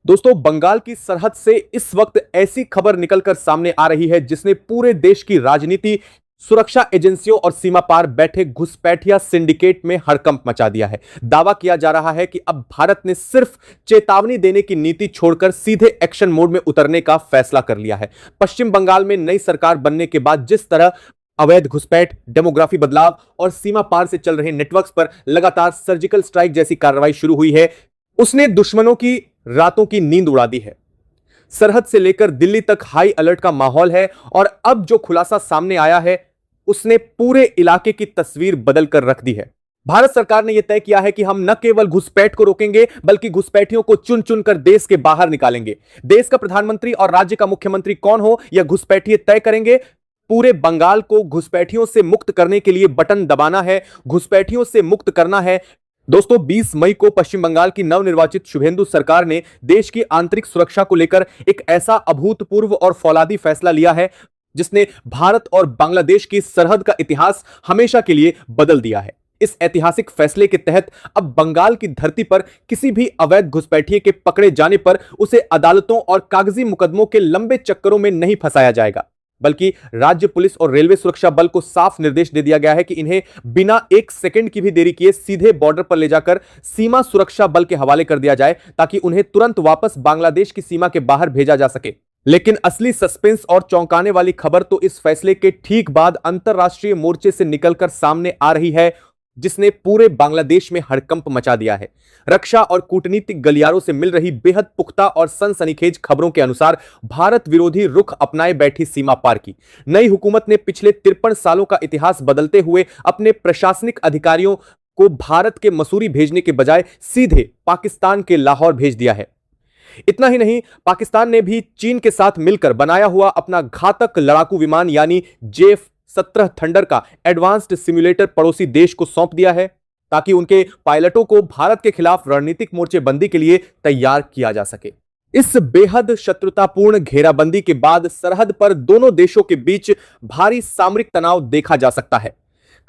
दोस्तों, बंगाल की सरहद से इस वक्त ऐसी खबर निकलकर सामने आ रही है जिसने पूरे देश की राजनीति, सुरक्षा एजेंसियों और सीमा पार बैठे घुसपैठिया सिंडिकेट में हड़कंप मचा दिया है। दावा किया जा रहा है कि अब भारत ने सिर्फ चेतावनी देने की नीति छोड़कर सीधे एक्शन मोड में उतरने का फैसला कर लिया है। पश्चिम बंगाल में नई सरकार बनने के बाद जिस तरह अवैध घुसपैठ, डेमोग्राफी बदलाव और सीमा पार से चल रहे नेटवर्क्स पर लगातार सर्जिकल स्ट्राइक जैसी कार्रवाई शुरू हुई है, उसने दुश्मनों की रातों की नींद उड़ा दी है। सरहद से लेकर दिल्ली तक हाई अलर्ट का माहौल है और अब जो खुलासा सामने आया है उसने पूरे इलाके की तस्वीर बदल कर रख दी है। भारत सरकार ने यह तय किया है कि हम न केवल घुसपैठ को रोकेंगे बल्कि घुसपैठियों को चुन चुनकर देश के बाहर निकालेंगे। देश का प्रधानमंत्री और राज्य का मुख्यमंत्री कौन हो यह घुसपैठिए तय करेंगे। पूरे बंगाल को घुसपैठियों से मुक्त करने के लिए बटन दबाना है, घुसपैठियों से मुक्त करना है। दोस्तों, 20 मई को पश्चिम बंगाल की नवनिर्वाचित शुभेंदु सरकार ने देश की आंतरिक सुरक्षा को लेकर एक ऐसा अभूतपूर्व और फौलादी फैसला लिया है जिसने भारत और बांग्लादेश की सरहद का इतिहास हमेशा के लिए बदल दिया है। इस ऐतिहासिक फैसले के तहत अब बंगाल की धरती पर किसी भी अवैध घुसपैठिए के पकड़े जाने पर उसे अदालतों और कागजी मुकदमों के लंबे चक्करों में नहीं फंसाया जाएगा, बल्कि राज्य पुलिस और रेलवे सुरक्षा बल को साफ निर्देश दे दिया गया है कि इन्हें बिना एक सेकंड की भी देरी किए सीधे बॉर्डर पर ले जाकर सीमा सुरक्षा बल के हवाले कर दिया जाए ताकि उन्हें तुरंत वापस बांग्लादेश की सीमा के बाहर भेजा जा सके। लेकिन असली सस्पेंस और चौंकाने वाली खबर तो इस फैसले के ठीक बाद अंतरराष्ट्रीय मोर्चे से निकलकर सामने आ रही है, जिसने पूरे बांग्लादेश में हड़कंप मचा दिया है। रक्षा और कूटनीतिक गलियारों से मिल रही बेहद पुख्ता और सनसनीखेज खबरों के अनुसार भारत विरोधी रुख अपनाए बैठी सीमा पार की नई हुकूमत ने पिछले 53 सालों का इतिहास बदलते हुए अपने प्रशासनिक अधिकारियों को भारत के मसूरी भेजने के बजाय सीधे पाकिस्तान के लाहौर भेज दिया है। इतना ही नहीं, पाकिस्तान ने भी चीन के साथ मिलकर बनाया हुआ अपना घातक लड़ाकू विमान यानी JF-17 थंडर का एडवांस्ड सिम्युलेटर पड़ोसी देश को सौंप दिया है ताकि उनके पायलटों को भारत के खिलाफ रणनीतिक मोर्चेबंदी के लिए तैयार किया जा सके। इस बेहद शत्रुतापूर्ण घेराबंदी के बाद सरहद पर दोनों देशों के बीच भारी सामरिक तनाव देखा जा सकता है।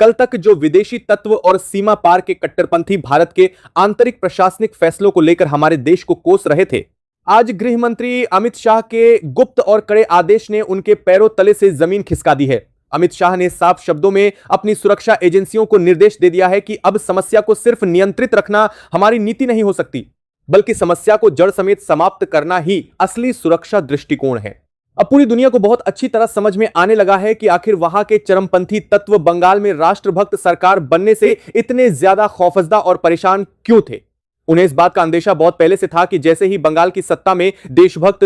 कल तक जो विदेशी तत्व और सीमा पार के कट्टरपंथी भारत के आंतरिक प्रशासनिक फैसलों को लेकर हमारे देश को कोस रहे थे, आज गृह मंत्री अमित शाह के गुप्त और कड़े आदेश ने उनके पैरों तले से जमीन खिसका दी है। अमित शाह ने साफ शब्दों में अपनी सुरक्षा एजेंसियों को निर्देश दे दिया है कि अब समस्या को सिर्फ नियंत्रित रखना हमारी नीति नहीं हो सकती, बल्कि समस्या को जड़ समेत समाप्त करना ही असली सुरक्षा दृष्टिकोण है। अब पूरी दुनिया को बहुत अच्छी तरह समझ में आने लगा है कि आखिर वहां के चरमपंथी तत्व बंगाल में राष्ट्रभक्त सरकार बनने से इतने ज्यादा खौफजदा और परेशान क्यों थे। उन्हें इस बात का अंदेशा बहुत पहले से था कि जैसे ही बंगाल की सत्ता में देशभक्त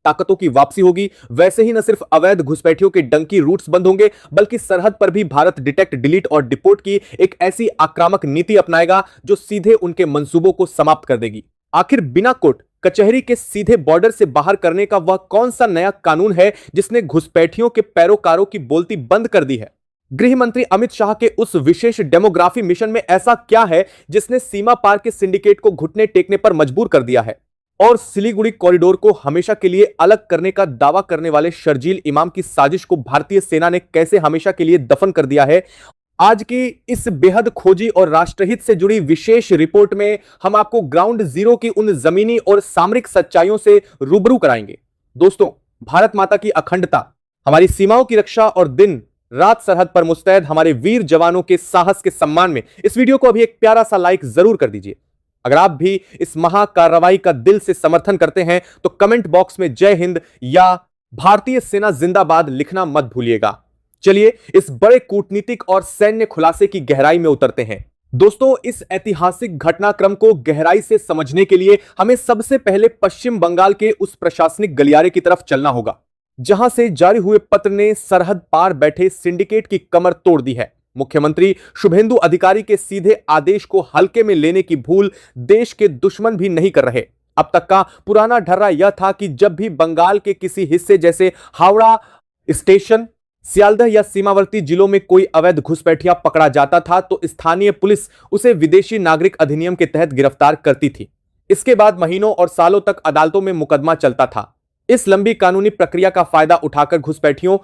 ताकतों की वापसी होगी, वैसे ही न सिर्फ अवैध घुसपैठियों के डंकी रूट्स बंद होंगे, बल्कि सरहद पर भी भारत डिटेक्ट, डिलीट और डिपोर्ट की एक ऐसी आक्रामक नीति अपनाएगा जो सीधे उनके मंसूबों को समाप्त कर देगी। आखिर बिना कोर्ट कचहरी के सीधे बॉर्डर से बाहर करने का वह कौन सा नया कानून है जिसने घुसपैठियों के पैरोकारों की बोलती बंद कर दी है। गृह मंत्री अमित शाह के उस विशेष डेमोग्राफी मिशन में ऐसा क्या है जिसने सीमा पार के सिंडिकेट को घुटने टेकने पर मजबूर कर दिया है और सिलीगुड़ी कॉरिडोर को हमेशा के लिए अलग करने का दावा करने वाले शर्जील इमाम की साजिश को भारतीय सेना ने कैसे हमेशा के लिए दफन कर दिया है। आज की इस बेहद खोजी और राष्ट्रहित से जुड़ी विशेष रिपोर्ट में हम आपको ग्राउंड जीरो की उन जमीनी और सामरिक सच्चाइयों से रूबरू कराएंगे। दोस्तों, भारत माता की अखंडता, हमारी सीमाओं की रक्षा और दिन रात सरहद पर मुस्तैद हमारे वीर जवानों के साहस के सम्मान में इस वीडियो को अभी एक प्यारा सा लाइक जरूर कर दीजिए। अगर आप भी इस महाकार्रवाई का दिल से समर्थन करते हैं तो कमेंट बॉक्स में जय हिंद या भारतीय सेना जिंदाबाद लिखना मत भूलिएगा। चलिए इस बड़े कूटनीतिक और सैन्य खुलासे की गहराई में उतरते हैं। दोस्तों, इस ऐतिहासिक घटनाक्रम को गहराई से समझने के लिए हमें सबसे पहले पश्चिम बंगाल के उस प्रशासनिक गलियारे की तरफ चलना होगा जहां से जारी हुए पत्र ने सरहद पार बैठे सिंडिकेट की कमर तोड़ दी है। मुख्यमंत्री शुभेंदु अधिकारी के सीधे आदेश को हल्के में लेने की भूल देश के दुश्मन भी नहीं कर रहे। अब तक का पुराना ढर्रा यह था कि जब भी बंगाल के किसी हिस्से जैसे हावड़ा स्टेशन, सियालदह या सीमावर्ती जिलों में कोई अवैध घुसपैठिया पकड़ा जाता था तो स्थानीय पुलिस उसे विदेशी नागरिक अधिनियम के तहत गिरफ्तार करती थी। इसके बाद महीनों और सालों तक अदालतों में मुकदमा चलता था। इस लंबी कानूनी प्रक्रिया का फायदा उठाकर घुसपैठियों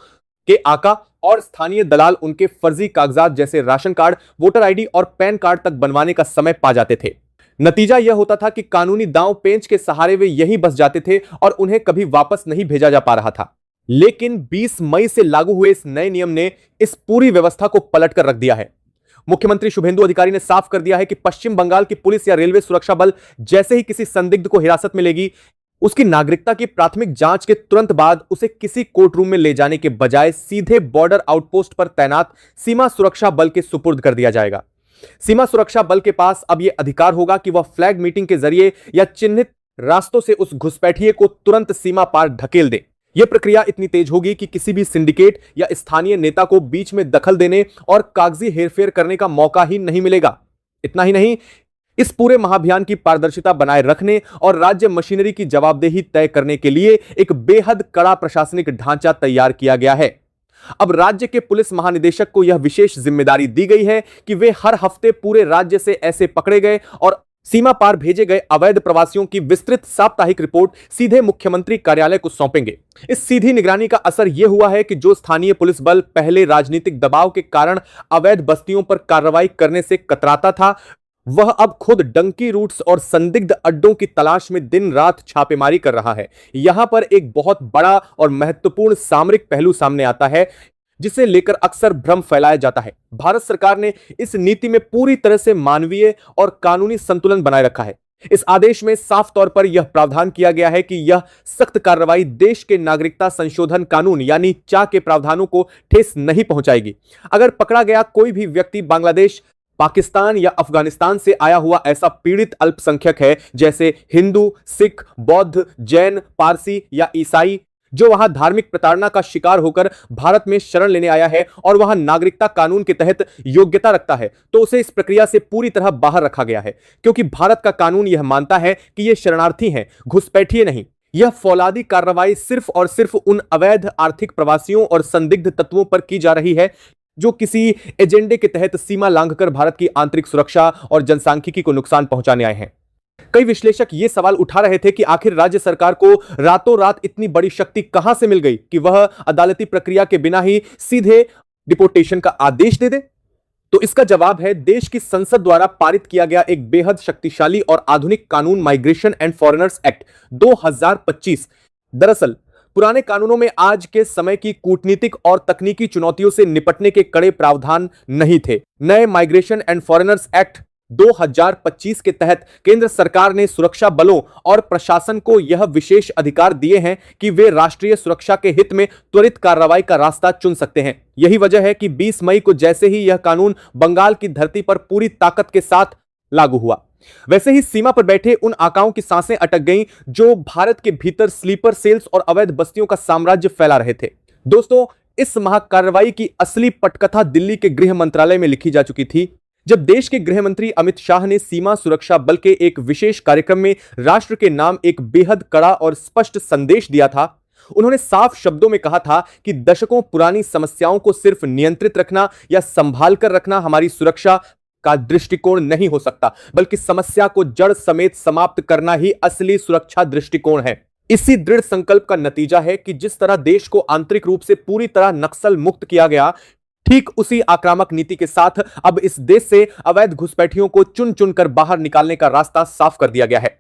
के आका और स्थानीय दलाल उनके फर्जी कागजात जैसे राशन कार्ड, वोटर आईडी और पैन कार्ड तक बनवाने का समय पा जाते थे। नतीजा यह होता था कि कानूनी दांव पेंच के सहारे वे यहीं बस जाते थे और उन्हें कभी वापस नहीं भेजा जा पा रहा था। लेकिन 20 मई से लागू हुए इस नए नियम ने इस पूरी व्यवस्था को पलटकर रख दिया है। मुख्यमंत्री शुभेंदु अधिकारी ने साफ कर दिया है कि पश्चिम बंगाल की पुलिस या रेलवे सुरक्षा बल जैसे ही किसी संदिग्ध को हिरासत में लेगी, उसकी नागरिकता की प्राथमिक जांच के तुरंत बाद उसे किसी कोर्ट रूम में ले जाने के बजाय सीधे बॉर्डर आउटपोस्ट पर तैनात सीमा सुरक्षा बल के सुपुर्द कर दिया जाएगा। सीमा सुरक्षा बल के पास अब यह अधिकार होगा कि वह फ्लैग मीटिंग के जरिए या चिन्हित रास्तों से उस घुसपैठिए को तुरंत सीमा पार ढकेल दे। यह प्रक्रिया इतनी तेज होगी कि किसी भी सिंडिकेट या स्थानीय नेता को बीच में दखल देने और कागजी हेरफेर करने का मौका ही नहीं मिलेगा। इतना ही नहीं, इस पूरे महाअभियान की पारदर्शिता बनाए रखने और राज्य मशीनरी की जवाबदेही तय करने के लिए एक बेहद कड़ा प्रशासनिक ढांचा तैयार किया गया है। अब राज्य के पुलिस महानिदेशक को यह विशेष जिम्मेदारी दी गई है कि वे हर हफ्ते पूरे राज्य से ऐसे पकड़े गए और सीमा पार भेजे गए अवैध प्रवासियों की विस्तृत साप्ताहिक रिपोर्ट सीधे मुख्यमंत्री कार्यालय को सौंपेंगे। इस सीधी निगरानी का असर यह हुआ है कि जो स्थानीय पुलिस बल पहले राजनीतिक दबाव के कारण अवैध बस्तियों पर कार्रवाई करने से कतराता था, वह अब खुद डंकी रूट्स और संदिग्ध अड्डों की तलाश में दिन रात छापेमारी कर रहा है। यहां पर एक बहुत बड़ा और महत्वपूर्ण सामरिक पहलू सामने आता है, जिसे लेकर अक्सर भ्रम फैलाया जाता है। भारत सरकार ने इस नीति में पूरी तरह से मानवीय और कानूनी संतुलन बनाए रखा है। इस आदेश में साफ तौर पर यह प्रावधान किया गया है कि यह सख्त कार्रवाई देश के नागरिकता संशोधन कानून यानी चा के प्रावधानों को ठेस नहीं पहुंचाएगी। अगर पकड़ा गया कोई भी व्यक्ति बांग्लादेश, पाकिस्तान या अफगानिस्तान से आया हुआ ऐसा पीड़ित अल्पसंख्यक है, जैसे हिंदू, सिख, बौद्ध, जैन, पारसी या ईसाई, जो वहां धार्मिक प्रताड़ना का शिकार होकर भारत में शरण लेने आया है और वहां नागरिकता कानून के तहत योग्यता रखता है, तो उसे इस प्रक्रिया से पूरी तरह बाहर रखा गया है, क्योंकि भारत का कानून यह मानता है कि ये शरणार्थी हैं, घुसपैठिए नहीं। यह फौलादी कार्रवाई सिर्फ और सिर्फ उन अवैध आर्थिक प्रवासियों और संदिग्ध तत्वों पर की जा रही है जो किसी एजेंडे के तहत सीमा लांघकर भारत की आंतरिक सुरक्षा और जनसांख्यिकी को नुकसान पहुंचाने आए हैं। कई विश्लेषक यह सवाल उठा रहे थे कि आखिर राज्य सरकार को रातों रात इतनी बड़ी शक्ति कहां से मिल गई कि वह अदालती प्रक्रिया के बिना ही सीधे डिपोर्टेशन का आदेश दे दे। तो इसका जवाब है देश की संसद द्वारा पारित किया गया एक बेहद शक्तिशाली और आधुनिक कानून, माइग्रेशन एंड फॉरेनर्स एक्ट 2025। दरअसल पुराने कानूनों में आज के समय की कूटनीतिक और तकनीकी चुनौतियों से निपटने के कड़े प्रावधान नहीं थे। नए माइग्रेशन एंड फॉरेनर्स एक्ट 2025 के तहत केंद्र सरकार ने सुरक्षा बलों और प्रशासन को यह विशेष अधिकार दिए हैं कि वे राष्ट्रीय सुरक्षा के हित में त्वरित कार्रवाई का रास्ता चुन सकते हैं। यही वजह है कि 20 मई को जैसे ही यह कानून बंगाल की धरती पर पूरी ताकत के साथ लागू हुआ, वैसे ही सीमा पर बैठे उन आकाओं की सांसें अटक गईं जो भारत के भीतर स्लीपर सेल्स और अवैध बस्तियों का साम्राज्य फैला रहे थे। दोस्तों, इस महाकार्रवाई की असली पटकथा दिल्ली के गृह मंत्रालय में लिखी जा चुकी थी, जब देश के गृह मंत्री अमित शाह ने सीमा सुरक्षा बल के एक विशेष कार्यक्रम में राष्ट्र के नाम एक बेहद कड़ा और स्पष्ट संदेश दिया था। उन्होंने साफ शब्दों में कहा था कि दशकों पुरानी समस्याओं को सिर्फ नियंत्रित रखना या संभाल कर रखना हमारी सुरक्षा का दृष्टिकोण नहीं हो सकता, बल्कि समस्या को जड़ समेत समाप्त करना ही असली सुरक्षा दृष्टिकोण है। इसी दृढ़ संकल्प का नतीजा है कि जिस तरह देश को आंतरिक रूप से पूरी तरह नक्सल मुक्त किया गया, ठीक उसी आक्रामक नीति के साथ अब इस देश से अवैध घुसपैठियों को चुन चुनकर बाहर निकालने का रास्ता साफ कर दिया गया है।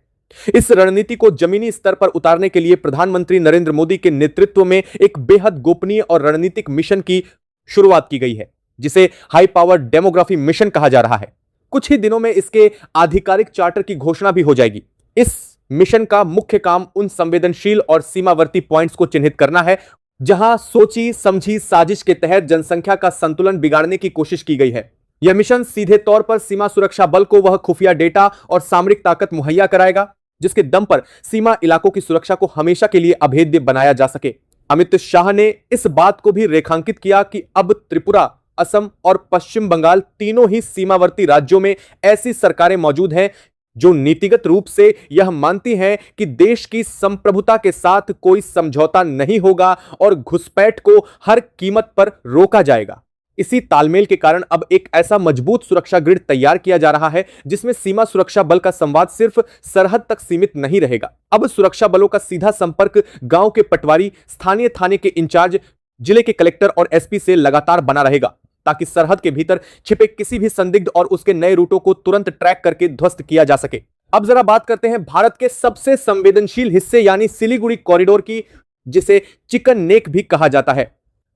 इस रणनीति को जमीनी स्तर पर उतारने के लिए प्रधानमंत्री नरेंद्र मोदी के नेतृत्व में एक बेहद गोपनीय और रणनीतिक मिशन की शुरुआत की गई है, जिसे हाई पावर डेमोग्राफी मिशन कहा जा रहा है। कुछ ही दिनों में इसके आधिकारिक चार्टर की घोषणा भी हो जाएगी। इस मिशन का मुख्य काम उन संवेदनशील और सीमावर्ती पॉइंट्स को चिन्हित करना है जहां सोची समझी साजिश के तहत जनसंख्या का संतुलन बिगाड़ने की कोशिश की गई है। यह मिशन सीधे तौर पर सीमा सुरक्षा बल को वह खुफिया डेटा और सामरिक ताकत मुहैया कराएगा जिसके दम पर सीमा इलाकों की सुरक्षा को हमेशा के लिए अभेद्य बनाया जा सके। अमित शाह ने इस बात को भी रेखांकित किया कि अब त्रिपुरा, असम और पश्चिम बंगाल तीनों ही सीमावर्ती राज्यों में ऐसी सरकारें मौजूद हैं जो नीतिगत रूप से यह मानती हैं कि देश की संप्रभुता के साथ कोई समझौता नहीं होगा और घुसपैठ को हर कीमत पर रोका जाएगा। इसी तालमेल के कारण अब एक ऐसा मजबूत सुरक्षा ग्रिड तैयार किया जा रहा है जिसमें सीमा सुरक्षा बल का संवाद सिर्फ सरहद तक सीमित नहीं रहेगा। अब सुरक्षा बलों का सीधा संपर्क गांव के पटवारी, स्थानीय थाने के इंचार्ज, जिले के कलेक्टर और एसपी से लगातार बना रहेगा। ताकि सरहद के भीतर छिपे किसी भी संदिग्ध और उसके नए रूटों को तुरंत ट्रैक करके ध्वस्त किया जा सके। अब जरा बात करते हैं भारत के सबसे संवेदनशील हिस्से यानी सिलीगुड़ी कॉरिडोर की, जिसे चिकन नेक भी कहा जाता है।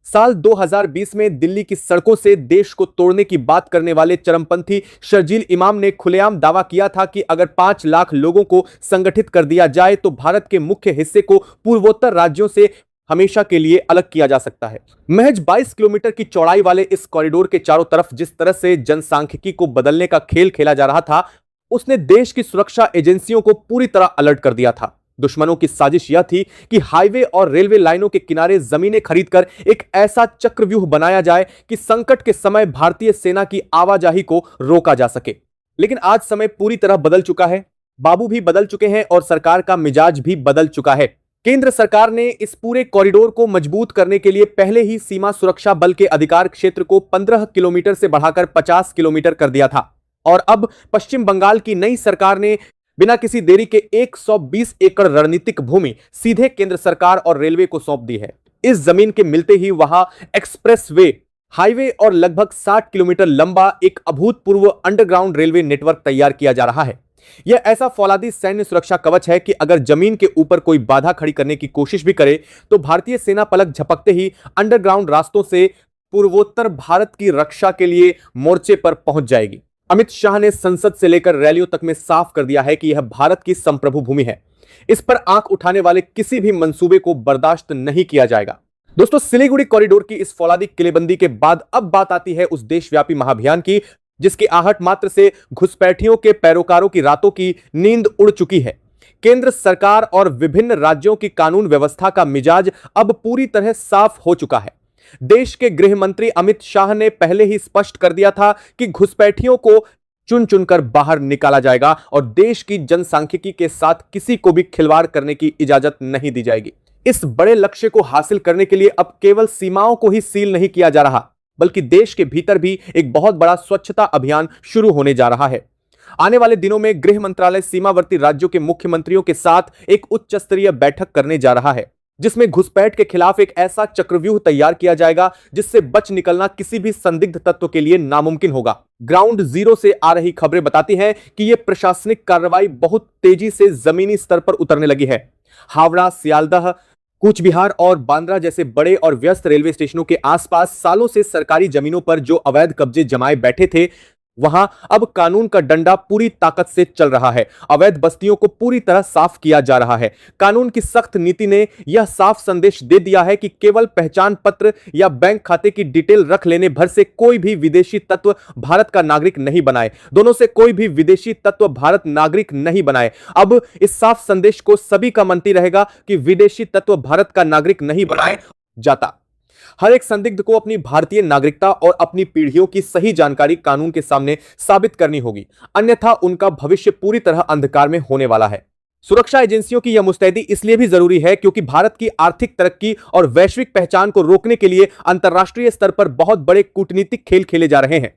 साल 2020 में दिल्ली की सड़कों से देश को तोड़ने की बात करने वाले चरमपंथी शर्जील इमाम ने खुलेआम दावा किया था कि अगर 5 लाख लोगों को संगठित कर दिया जाए तो भारत के मुख्य हिस्से को पूर्वोत्तर राज्यों से हमेशा के लिए अलग किया जा सकता है। महज 22 किलोमीटर की चौड़ाई वाले इस कॉरिडोर के चारों तरफ जिस तरह से जनसांख्यिकी को बदलने का खेल खेला जा रहा था, उसने देश की सुरक्षा एजेंसियों को पूरी तरह अलर्ट कर दिया था। दुश्मनों की साजिश यह थी कि हाईवे और रेलवे लाइनों के किनारे जमीनें खरीदकर एक ऐसा चक्रव्यूह बनाया जाए कि संकट के समय भारतीय सेना की आवाजाही को रोका जा सके। लेकिन आज समय पूरी तरह बदल चुका है, बाबू भी बदल चुके हैं और सरकार का मिजाज भी बदल चुका है। केंद्र सरकार ने इस पूरे कॉरिडोर को मजबूत करने के लिए पहले ही सीमा सुरक्षा बल के अधिकार क्षेत्र को 15 किलोमीटर से बढ़ाकर 50 किलोमीटर कर दिया था और अब पश्चिम बंगाल की नई सरकार ने बिना किसी देरी के 120 एकड़ रणनीतिक भूमि सीधे केंद्र सरकार और रेलवे को सौंप दी है। इस जमीन के मिलते ही वहां एक्सप्रेस वे, हाईवे और लगभग 60 किलोमीटर लंबा एक अभूतपूर्व अंडरग्राउंड रेलवे नेटवर्क तैयार किया जा रहा है। यह ऐसा फौलादी सैन्य सुरक्षा कवच है कि अगर जमीन के ऊपर कोई बाधा खड़ी करने की कोशिश भी करे तो भारतीय सेना पलक झपकते ही अंडरग्राउंड रास्तों से पूर्वोत्तर भारत की रक्षा के लिए मोर्चे पर पहुंच जाएगी। अमित शाह ने संसद से लेकर रैलियों तक में साफ कर दिया है कि यह भारत की संप्रभु भूमि है। इस पर आंख उठाने वाले किसी भी मंसूबे को बर्दाश्त नहीं किया जाएगा। दोस्तों, सिलीगुड़ी कॉरिडोर की इस फौलादी किलेबंदी के बाद अब बात आती है उस देशव्यापी महाअभियान की, जिसकी आहट मात्र से घुसपैठियों के पैरोकारों की रातों की नींद उड़ चुकी है। केंद्र सरकार और विभिन्न राज्यों की कानून व्यवस्था का मिजाज अब पूरी तरह साफ हो चुका है। देश के गृह मंत्री अमित शाह ने पहले ही स्पष्ट कर दिया था कि घुसपैठियों को चुन चुनकर बाहर निकाला जाएगा और देश की जनसांख्यिकी के साथ किसी को भी खिलवाड़ करने की इजाजत नहीं दी जाएगी। इस बड़े लक्ष्य को हासिल करने के लिए अब केवल सीमाओं को ही सील नहीं किया जा रहा, बल्कि देश के भीतर भी एक बहुत बड़ा स्वच्छता अभियान शुरू होने जा रहा है। आने वाले दिनों में गृह मंत्रालय सीमावर्ती राज्यों के मुख्यमंत्रियों के साथ एक उच्च स्तरीय बैठक करने जा रहा है, जिसमें घुसपैठ के खिलाफ एक ऐसा चक्रव्यूह तैयार किया जाएगा जिससे बच निकलना किसी भी संदिग्ध तत्व के लिए नामुमकिन होगा। ग्राउंड जीरो से आ रही खबरें बताती हैं कि यह प्रशासनिक कार्रवाई बहुत तेजी से जमीनी स्तर पर उतरने लगी है। हावड़ा, सियालदह, कूच बिहार और बांद्रा जैसे बड़े और व्यस्त रेलवे स्टेशनों के आसपास सालों से सरकारी जमीनों पर जो अवैध कब्जे जमाए बैठे थे, वहां अब कानून का डंडा पूरी ताकत से चल रहा है। अवैध बस्तियों को पूरी तरह साफ किया जा रहा है। कानून की सख्त नीति ने यह साफ संदेश दे दिया है कि केवल पहचान पत्र या बैंक खाते की डिटेल रख लेने भर से कोई भी विदेशी तत्व भारत का नागरिक नहीं बनाए। दोनों से कोई भी विदेशी तत्व भारत नागरिक नहीं बनाए। अब इस साफ संदेश को सभी का मानती रहेगा कि विदेशी तत्व भारत का नागरिक नहीं बनाए जाता। हर एक संदिग्ध को अपनी भारतीय नागरिकता और अपनी पीढ़ियों की सही जानकारी कानून के सामने साबित करनी होगी, अन्यथा उनका भविष्य पूरी तरह अंधकार में होने वाला है। सुरक्षा एजेंसियों की यह मुस्तैदी इसलिए भी जरूरी है क्योंकि भारत की आर्थिक तरक्की और वैश्विक पहचान को रोकने के लिए अंतर्राष्ट्रीय स्तर पर बहुत बड़े कूटनीतिक खेल खेले जा रहे हैं।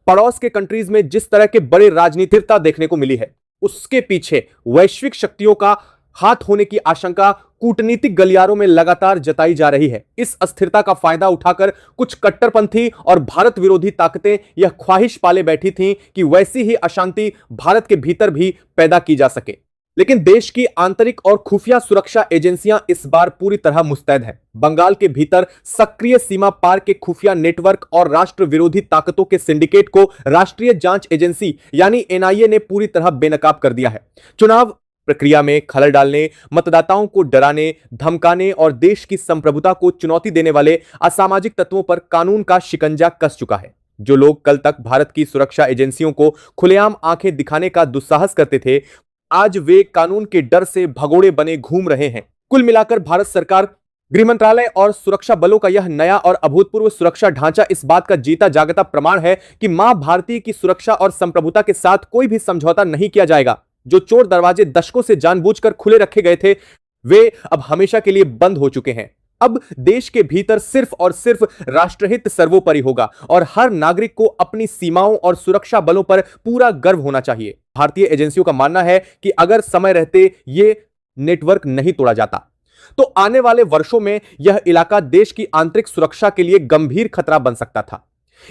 पड़ोस के कंट्रीज में जिस तरह के बड़े राजनीतिकता देखने को मिली है, उसके पीछे वैश्विक शक्तियों का हाथ होने की आशंका कूटनीतिक गलियारों में लगातार जताई जा रही है। इस अस्थिरता का फायदा उठाकर कुछ कट्टरपंथी और भारत विरोधी ताकतें यह ख्वाहिश पाले बैठी थीं कि वैसी ही अशांति भारत के भीतर भी पैदा की जा सके। लेकिन देश की आंतरिक और खुफिया सुरक्षा एजेंसियां इस बार पूरी तरह मुस्तैद हैं। बंगाल के भीतर सक्रिय सीमा पार के खुफिया नेटवर्क और राष्ट्र विरोधी ताकतों के सिंडिकेट को राष्ट्रीय जांच एजेंसी यानी एनआईए ने पूरी तरह बेनकाब कर दिया है। चुनाव प्रक्रिया में खलल डालने, मतदाताओं को डराने, धमकाने और देश की संप्रभुता को चुनौती देने वाले असामाजिक तत्वों पर कानून का शिकंजा कस चुका है। जो लोग कल तक भारत की सुरक्षा एजेंसियों को खुलेआम आंखें दिखाने का दुस्साहस करते थे, आज वे कानून के डर से भगोड़े बने घूम रहे हैं। कुल मिलाकर भारत सरकार, गृह मंत्रालय और सुरक्षा बलों का यह नया और अभूतपूर्व सुरक्षा ढांचा इस बात का जीता जागता प्रमाण है कि मां भारती की सुरक्षा और संप्रभुता के साथ कोई भी समझौता नहीं किया जाएगा। जो चोर दरवाजे दशकों से जानबूझकर खुले रखे गए थे, वे अब हमेशा के लिए बंद हो चुके हैं। अब देश के भीतर सिर्फ और सिर्फ राष्ट्रहित सर्वोपरि होगा और हर नागरिक को अपनी सीमाओं और सुरक्षा बलों पर पूरा गर्व होना चाहिए। भारतीय एजेंसियों का मानना है कि अगर समय रहते ये नेटवर्क नहीं तोड़ा जाता तो आने वाले वर्षों में यह इलाका देश की आंतरिक सुरक्षा के लिए गंभीर खतरा बन सकता था।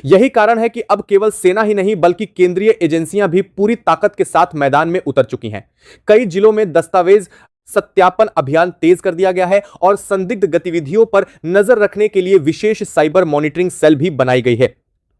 यही कारण है कि अब केवल सेना ही नहीं बल्कि केंद्रीय एजेंसियां भी पूरी ताकत के साथ मैदान में उतर चुकी हैं। कई जिलों में दस्तावेज सत्यापन अभियान तेज कर दिया गया है और संदिग्ध गतिविधियों पर नजर रखने के लिए विशेष साइबर मॉनिटरिंग सेल भी बनाई गई है।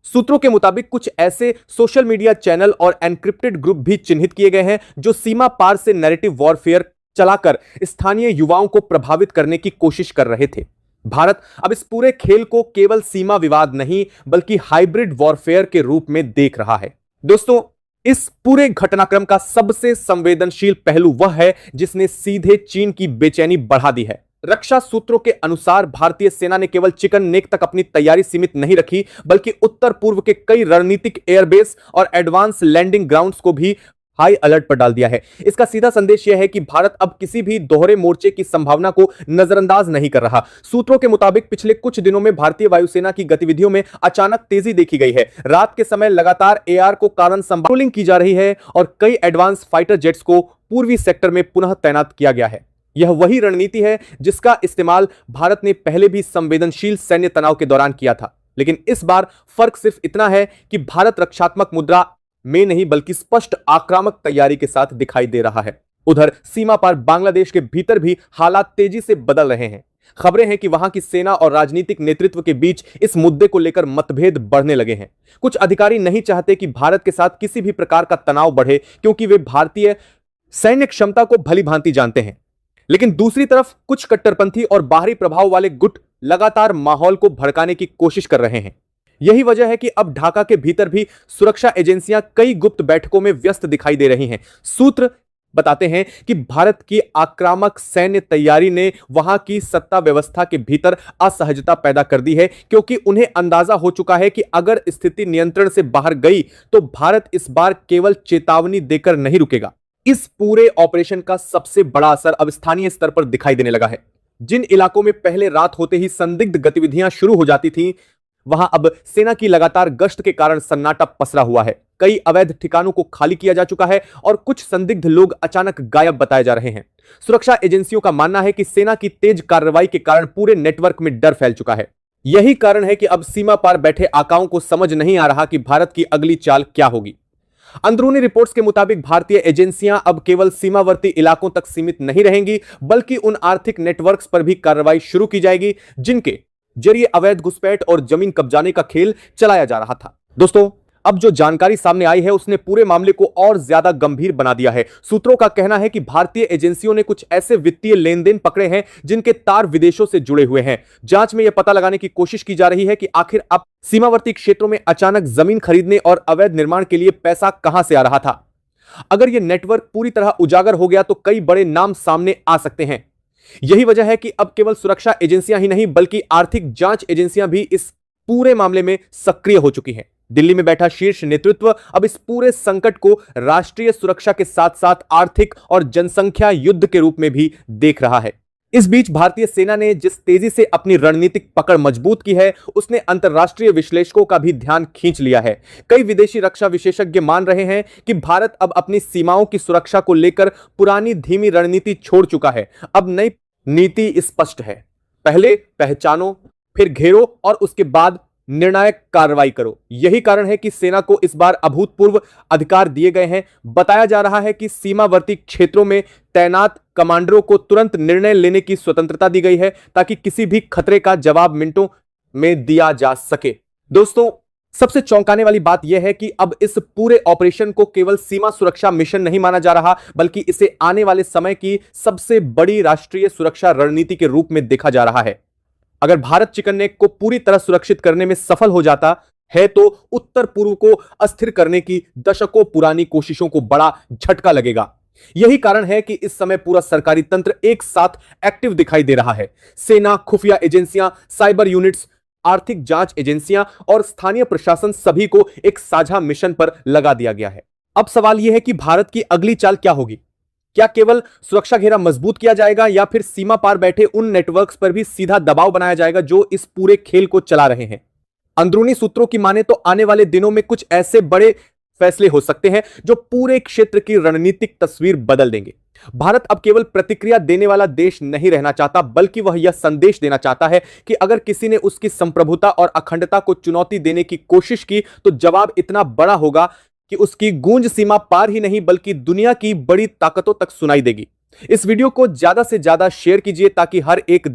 सूत्रों के मुताबिक कुछ ऐसे सोशल मीडिया चैनल और एनक्रिप्टेड ग्रुप भी चिन्हित किए गए हैं जो सीमा पार से नैरेटिव वॉरफेयर चलाकर स्थानीय युवाओं को प्रभावित करने की कोशिश कर रहे थे। भारत अब इस पूरे खेल को केवल सीमा विवाद नहीं बल्कि हाइब्रिड वॉरफेयर के रूप में देख रहा है। दोस्तों, इस पूरे घटनाक्रम का सबसे संवेदनशील पहलू वह है जिसने सीधे चीन की बेचैनी बढ़ा दी है। रक्षा सूत्रों के अनुसार भारतीय सेना ने केवल चिकन नेक तक अपनी तैयारी सीमित नहीं रखी बल्कि उत्तर पूर्व के कई रणनीतिक एयरबेस और एडवांस लैंडिंग ग्राउंड्स को भी हाई अलर्ट पर डाल दिया है। इसका सीधा संदेश यह है कि भारत अब किसी भी दोहरे मोर्चे की संभावना को नजरअंदाज नहीं कर रहा। सूत्रों के मुताबिक पिछले कुछ दिनों में भारतीय वायुसेना की गतिविधियों में अचानक तेजी देखी गई है। रात के समय लगातार एआर को कारण संभालिंग की जा रही है और कई एडवांस फाइटर जेट्स को पूर्वी सेक्टर में पुनः तैनात किया गया है। यह वही रणनीति है जिसका इस्तेमाल भारत ने पहले भी संवेदनशील सैन्य तनाव के दौरान किया था, लेकिन इस बार फर्क सिर्फ इतना है कि भारत रक्षात्मक मुद्रा में नहीं बल्कि स्पष्ट आक्रामक तैयारी के साथ दिखाई दे रहा है। उधर सीमा पार बांग्लादेश के भीतर भी हालात तेजी से बदल रहे हैं। खबरें हैं कि वहां की सेना और राजनीतिक नेतृत्व के बीच इस मुद्दे को लेकर मतभेद बढ़ने लगे हैं। कुछ अधिकारी नहीं चाहते कि भारत के साथ किसी भी प्रकार का तनाव बढ़े क्योंकि वे भारतीय सैन्य क्षमता को भली भांति जानते हैं, लेकिन दूसरी तरफ कुछ कट्टरपंथी और बाहरी प्रभाव वाले गुट लगातार माहौल को भड़काने की कोशिश कर रहे हैं। यही वजह है कि अब ढाका के भीतर भी सुरक्षा एजेंसियां कई गुप्त बैठकों में व्यस्त दिखाई दे रही हैं। सूत्र बताते हैं कि भारत की आक्रामक सैन्य तैयारी ने वहां की सत्ता व्यवस्था के भीतर असहजता पैदा कर दी है क्योंकि उन्हें अंदाजा हो चुका है कि अगर स्थिति नियंत्रण से बाहर गई तो भारत इस बार केवल चेतावनी देकर नहीं रुकेगा। इस पूरे ऑपरेशन का सबसे बड़ा असर अब स्थानीय स्तर पर दिखाई देने लगा है। जिन इलाकों में पहले रात होते ही संदिग्ध गतिविधियां शुरू हो जाती थीं, वहां अब सेना की लगातार गश्त के कारण सन्नाटा पसरा हुआ है। कई अवैध ठिकानों को खाली किया जा चुका है और कुछ संदिग्ध लोग अचानक गायब बताए जा रहे हैं। सुरक्षा एजेंसियों का मानना है कि सेना की तेज कार्रवाई के कारण पूरे नेटवर्क में डर फैल चुका है। यही कारण है कि अब सीमा पार बैठे आकाओं को समझ नहीं आ रहा कि भारत की अगली चाल क्या होगी। अंदरूनी रिपोर्ट्स के मुताबिक भारतीय एजेंसियां अब केवल सीमावर्ती इलाकों तक सीमित नहीं रहेंगी बल्कि उन आर्थिक नेटवर्क्स पर भी कार्रवाई शुरू की जाएगी जिनके जरिए अवैध घुसपैठ और जमीन कब्जाने का खेल चलाया जा रहा था। दोस्तों, अब जो जानकारी सामने आई है उसने पूरे मामले को और ज्यादा गंभीर बना दिया है। सूत्रों का कहना है कि भारतीय एजेंसियों ने कुछ ऐसे वित्तीय लेनदेन पकड़े हैं जिनके तार विदेशों से जुड़े हुए हैं। जांच में यह पता लगाने की कोशिश की जा रही है कि आखिर अब सीमावर्ती क्षेत्रों में अचानक जमीन खरीदने और अवैध निर्माण के लिए पैसा कहां से आ रहा था। अगर यह नेटवर्क पूरी तरह उजागर हो गया तो कई बड़े नाम सामने आ सकते हैं। यही वजह है कि अब केवल सुरक्षा एजेंसियां ही नहीं बल्कि आर्थिक जांच एजेंसियां भी इस पूरे मामले में सक्रिय हो चुकी हैं। दिल्ली में बैठा शीर्ष नेतृत्व अब इस पूरे संकट को राष्ट्रीय सुरक्षा के साथ साथ आर्थिक और जनसंख्या युद्ध के रूप में भी देख रहा है। इस बीच भारतीय सेना ने जिस तेजी से अपनी रणनीतिक पकड़ मजबूत की है उसने अंतरराष्ट्रीय विश्लेषकों का भी ध्यान खींच लिया है। कई विदेशी रक्षा विशेषज्ञ मान रहे हैं कि भारत अब अपनी सीमाओं की सुरक्षा को लेकर पुरानी धीमी रणनीति छोड़ चुका है। अब नई नीति स्पष्ट है। पहले पहचानो, फिर घेरो और उसके बाद निर्णायक कार्रवाई करो। यही कारण है कि सेना को इस बार अभूतपूर्व अधिकार दिए गए हैं। बताया जा रहा है कि सीमावर्ती क्षेत्रों में तैनात कमांडरों को तुरंत निर्णय लेने की स्वतंत्रता दी गई है ताकि किसी भी खतरे का जवाब मिनटों में दिया जा सके। दोस्तों, सबसे चौंकाने वाली बात यह है कि अब इस पूरे ऑपरेशन को केवल सीमा सुरक्षा मिशन नहीं माना जा रहा बल्कि इसे आने वाले समय की सबसे बड़ी राष्ट्रीय सुरक्षा रणनीति के रूप में देखा जा रहा है। अगर भारत चिकन नेक को पूरी तरह सुरक्षित करने में सफल हो जाता है तो उत्तर पूर्व को अस्थिर करने की दशकों पुरानी कोशिशों को बड़ा झटका लगेगा। यही कारण है कि इस समय पूरा सरकारी तंत्र एक साथ एक्टिव दिखाई दे रहा है। सेना, खुफिया एजेंसियां, साइबर यूनिट्स, आर्थिक जांच एजेंसियां और स्थानीय प्रशासन सभी को एक साझा मिशन पर लगा दिया गया है। अब सवाल यह है कि भारत की अगली चाल क्या होगी। क्या केवल सुरक्षा घेरा मजबूत किया जाएगा या फिर सीमा पार बैठे उन नेटवर्क्स पर भी सीधा दबाव बनाया जाएगा जो इस पूरे खेल को चला रहे हैं। अंदरूनी सूत्रों की माने तो आने वाले दिनों में कुछ ऐसे बड़े फैसले हो सकते हैं जो पूरे क्षेत्र की रणनीतिक तस्वीर बदल देंगे। भारत अब केवल प्रतिक्रिया देने वाला देश नहीं रहना चाहता, बल्कि वह यह संदेश देना चाहता है कि अगर किसी ने उसकी संप्रभुता और अखंडता को चुनौती देने की कोशिश की तो जवाब इतना बड़ा होगा कि उसकी गूंज सीमा पार ही नहीं बल्कि दुनिया की बड़ी ताकतों तक सुनाई देगी। इस वीडियो को ज्यादा से ज्यादा शेयर कीजिए ताकि हर एक